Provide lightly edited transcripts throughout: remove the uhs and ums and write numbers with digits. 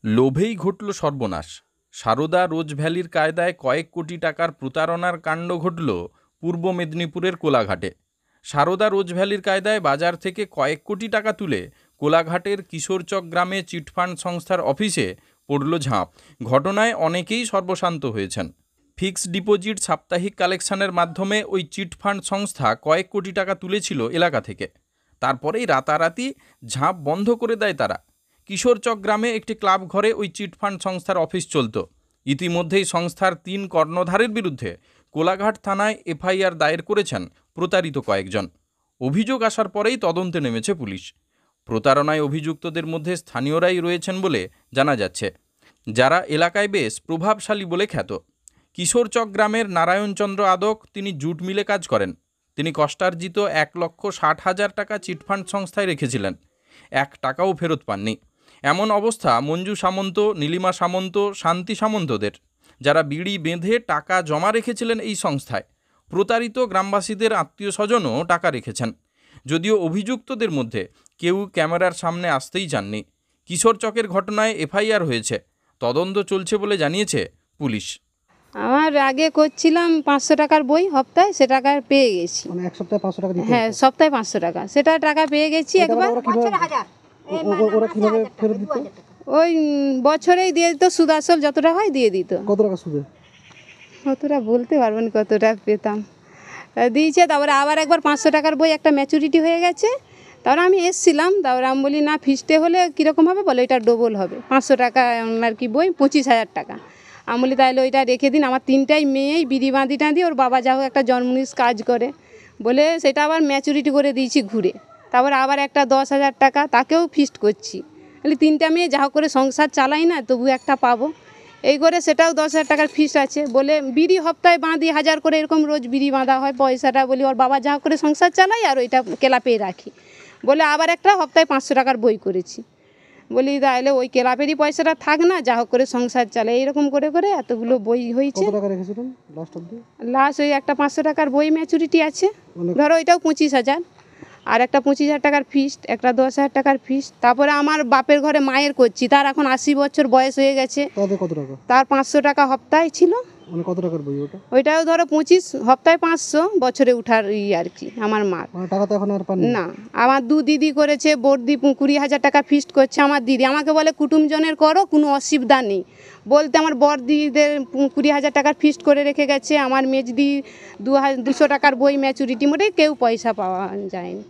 লোভেই ঘটল সর্বনাশ। সারদা রোজ ভ্যালির কায়দায় কয়েক কোটি টাকার প্রতারণার কাণ্ড ঘটল পূর্ব মেদিনীপুরের কোলাঘাটে। সারদা রোজ ভ্যালির কায়দায় বাজার থেকে কয়েক কোটি টাকা তুলে কোলাঘাটের কিশোরচক গ্রামে চিটফান্ড সংস্থার অফিসে পড়ল ঝাঁপ। ঘটনায় অনেকেই সর্বশান্ত হয়েছেন। ফিক্সড ডিপোজিট সাপ্তাহিক কালেকশনের মাধ্যমে ওই চিটফান্ড সংস্থা কয়েক কোটি টাকা তুলেছিল এলাকা থেকে। তারপরেই রাতারাতি ঝাঁপ বন্ধ করে দেয় তারা। কিশোরচক গ্রামে একটি ক্লাব ঘরে ওই চিটফান্ড সংস্থার অফিস চলত। ইতিমধ্যেই সংস্থার 3 কর্ণধারের বিরুদ্ধে কোলাঘাট থানায় এফআইআর দায়ের করেছেন প্রতারিত কয়েকজন। অভিযোগ আসার পরেই তদন্তে নেমেছে পুলিশ। প্রতারণায় অভিযুক্তদের মধ্যে স্থানীয়রাই রয়েছেন বলে জানা যাচ্ছে, যারা এলাকায় বেশ প্রভাবশালী বলে খ্যাত। কিশোরচক গ্রামের নারায়ণচন্দ্র আদক, তিনি জুট মিলে কাজ করেন। তিনি কষ্টার্জিত 1,60,000 টাকা চিটফান্ড সংস্থায় রেখেছিলেন, 1 টাকাও ফেরত পাননি। এমন অবস্থা মঞ্জু সামন্ত, নীলিমা সামন্ত, শান্তি সামন্তদের, যারা বিড়ি বেঁধে টাকা জমা রেখেছিলেন এই সংস্থায়। প্রতারিত গ্রামবাসীদের আত্মীয় স্বজনও টাকা রেখেছেন, যদিও অভিযুক্তদের মধ্যে কেউ ক্যামেরার সামনে আসতেই চাননি। কিশোরচকের ঘটনায় এফআইআর হয়েছে, তদন্ত চলছে বলে জানিয়েছে পুলিশ। আমার আগে করছিলাম 500 টাকার বই হপ্তায়, সে টাকা পেয়ে গেছি। মানে এক সপ্তাহে 500 টাকা দিতে? হ্যাঁ, সপ্তাহে 500 টাকা, সেটা টাকা পেয়ে গেছি একবার। ওরা কিভাবে ফেরত দিত? ওই বছরেই দিয়ে দিত, সুদ আসল যতটা হয় দিয়ে দিত। কত টাকা সুদে? কতটা বলতে পারবো না কতটা পেতাম, দিয়েছে। তারপরে আবার একবার 500 টাকার বই একটা ম্যাচুরিটি হয়ে গেছে। তারপরে আমি এসছিলাম, তারপরে আমি বলি না, ফিস্টে হলে কীরকম হবে বলে, এটা ডবল হবে। 500 টাকা আর কি বই, 25,000 টাকা। আমি বলি তাহলে ওইটা রেখে দিন। আমার 3টাই মেয়েই বিড়ি বাঁধি টাঁধি, ওর বাবা যা হোক একটা জন্মদিন কাজ করে বলে সেটা আবার ম্যাচুরিটি করে দিয়েছি ঘুরে। তারপর আবার একটা 10,000 টাকা, তাকেও ফিস্ট করছি। বলি 3টা মেয়ে যা হোক করে সংসার চালাই না, তবু একটা পাবো এই করে, সেটাও 10,000 টাকার ফিস্ট আছে বলে। বিড়ি হপ্তাহে বাঁধি 1000 করে, এরকম রোজ বিড়ি বাঁধা হয়। পয়সাটা বলি ওর বাবা যা হোক করে সংসার চালাই, আর ওইটা ক্লাবে রাখি বলে আবার একটা হপ্তাহে 500 টাকার বই করেছি। বলি তাহলে ওই ক্লাবেরই পয়সাটা থাক না, যা হোক করে সংসার চালে। এইরকম করে করে এতগুলো বই হয়েছে। কত টাকা রেখেছিলেন লাস্ট অবধি? লাস্ট ওই একটা 500 টাকার বই ম্যাচুরিটি আছে, ধরো ওইটাও 25,000, আর একটা 25,000 টাকার ফিস্ট, একটা 10,000 টাকার ফিস্ট। তারপরে আমার বাপের ঘরে মায়ের করছি, তার এখন 80 বছর বয়স হয়ে গেছে। কত টাকা? তার 500 টাকা হপ্তাহে ছিল। মানে কত টাকার বই ওটা? ওইটাও ধরো 25, হপ্তাহে 500, বছরে উঠার আর কি আমার মার। মানে টাকা তো এখন আর পান না। আমার 2 দিদি করেছে, বর্দি 20,000 টাকা ফিস্ট করছে। আমার দিদি আমাকে বলে কুটুমজনের করো, কোনো অসুবিধা নেই বলতে। আমার বর্দিদের 20,000 টাকার ফিস্ট করে রেখে গেছে। আমার মেজদি 200 টাকার বই ম্যাচুরিটি, মোটে কেউ পয়সা পাওয়া যায়নি।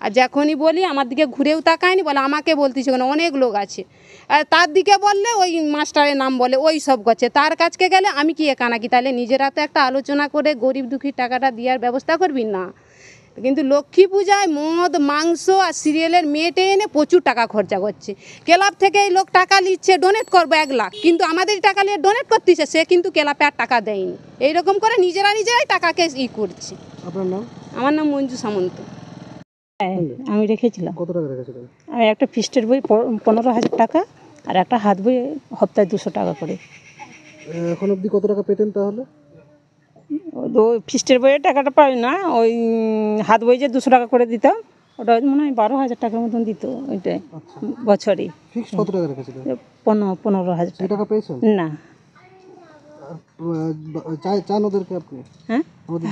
আর যখনই বলি আমার দিকে ঘুরেও তাকায়নি, বলে আমাকে বলতেছে কেন, অনেক লোক আছে। আর তার দিকে বললে ওই মাস্টারের নাম বলে, ওই সব করছে। তার কাছকে গেলে আমি কি একা নাকি? তাহলে নিজেরা তো একটা আলোচনা করে গরিব দুঃখীর টাকাটা দেওয়ার ব্যবস্থা করবি না। কিন্তু লক্ষ্মী পূজায় মদ, মাংস আর সিরিয়ালের মেয়েটে এনে প্রচুর টাকা খরচা করছে। ক্লাব থেকে এই লোক টাকা নিচ্ছে, ডোনেট করবো 1 লাখ, কিন্তু আমাদের টাকা নিয়ে ডোনেট করতেছে, সে কিন্তু ক্লাবে আর টাকা দেয়নি। এইরকম করে নিজেরাই টাকাকে করছে। আপনার নাম? আমার নাম মঞ্জু সামন্ত। আমি রেখেছিলাম। কত টাকা রেখেছিলেন? আমি একটা ফিস্টের বই 15,000 টাকা, আর একটা হাত বই হপ্তাহে 200 টাকা করে। এখন অবধি কত টাকা পেতেন তাহলে? ওই ফিস্টের বইয়ের টাকাটা পাই না, ওই হাত বই যে 200 টাকা করে দিতাম, ওটা মনে হয় 12,000 টাকার মতন দিত ওইটাই বছরে। ফিক্সড কত টাকা রেখেছিলেন? 15,000 টাকা। টাকা পেয়েছেন না? চান ওদেরকে আপনি?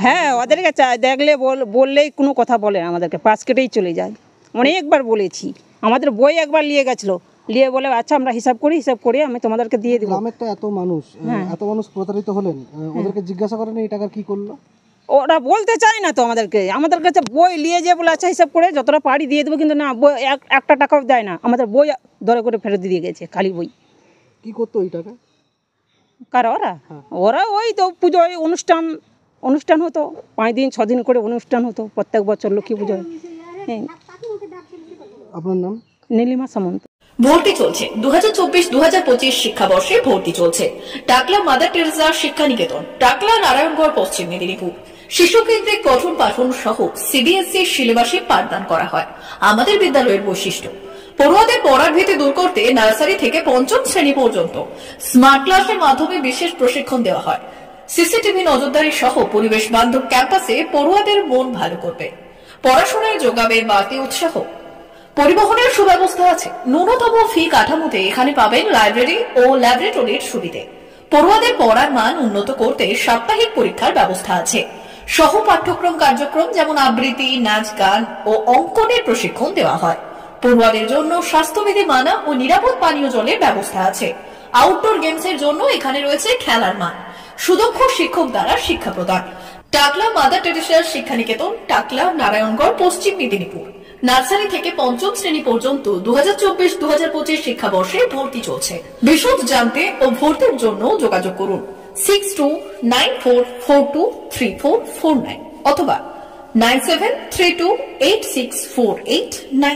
হ্যাঁ, ওদেরকে চাই। দেখলে বললেই কোনো কথা বলে আমাদেরকে, পাশ কেটেই চলে যায়। অনেকবার বলেছি, আমাদের বই একবার নিয়ে গেছিলো, নিয়ে বলে আচ্ছা আমরা হিসাব করে আমি তোমাদেরকে দিয়ে দিব। গ্রামের তো এত মানুষ প্রতারিত হলেন, ওদেরকে জিজ্ঞাসা করেন এই টাকা কি করলো? ওরা বলতে চায় না তো আমাদের কাছে বই নিয়ে যে বলে আচ্ছা হিসাব করে যতটা পারি দিয়ে দেবো, কিন্তু না, বই একটা টাকাও দেয় না। আমাদের বই দরে করে ফেরত দিয়ে গেছে, খালি বই। কি করতো ওই টাকা? কারা? ওরা ওই তো পুজোয় অনুষ্ঠান হতো, 5 দিন 6 দিন করে অনুষ্ঠান হতো প্রত্যেক বছর লক্ষ্মী পুজোয়। আপনার নাম? নীলিমা সামন্ত। ভর্তি চলছে 2024-2025 শিক্ষাবর্ষে ভর্তি চলছে টাকলা মাদার টেরেসা শিক্ষা নিকেতন, টাকলা, নারায়ণগড়, পশ্চিম মেদিনীপুর। শিশু কেন্দ্রিক পঠন পাঠন সহ সিবিএসই সিলেবাসে পাঠদান করা হয়। আমাদের বিদ্যালয়ের বৈশিষ্ট্য, পড়ুয়াদের পড়ার ভীতি দূর করতে নার্সারি থেকে 5ম শ্রেণী পর্যন্ত স্মার্ট ক্লাসের মাধ্যমে বিশেষ প্রশিক্ষণ দেওয়া হয়। সিসিটিভি নজরদারি সহ পরিবেশ বান্ধব ক্যাম্পাসে পড়ুয়াদের মন ভালো করবে, পড়াশোনায় যোগাবে বাড়তি উৎসাহ। পরিবহনের সুব্যবস্থা আছে। ন্যূনতম ফি কাঠামোতে এখানে পাবেন লাইব্রেরি ও ল্যাবরেটরির সুবিধে। পড়ুয়াদের পড়ার মান উন্নত করতে সাপ্তাহিক পরীক্ষার ব্যবস্থা আছে। সহ পাঠ্যক্রম কার্যক্রম যেমন আবৃত্তি, নাচ, গান ও অঙ্কনের প্রশিক্ষণ দেওয়া হয়। পড়ুয়াদের জন্য স্বাস্থ্যবিধি মানা ও নিরাপদ পানীয় জলের ব্যবস্থা আছে। আউটডোর গেমসের জন্য এখানে রয়েছে খেলার মাঠ। সুদক্ষ শিক্ষক দ্বারা শিক্ষা প্রদান। টাকলা মাদার টেরেসা শিক্ষানিকেতন, টাকলা, নারায়ণগড়, পশ্চিম মেদিনীপুর। নার্সারি থেকে পঞ্চম শ্রেণী পর্যন্ত 2024-2025 শিক্ষাবর্ষে ভর্তি চলছে। বিশদ জানতে ও ভর্তির জন্য যোগাযোগ করুন 6294423449 অথবা 9732864899।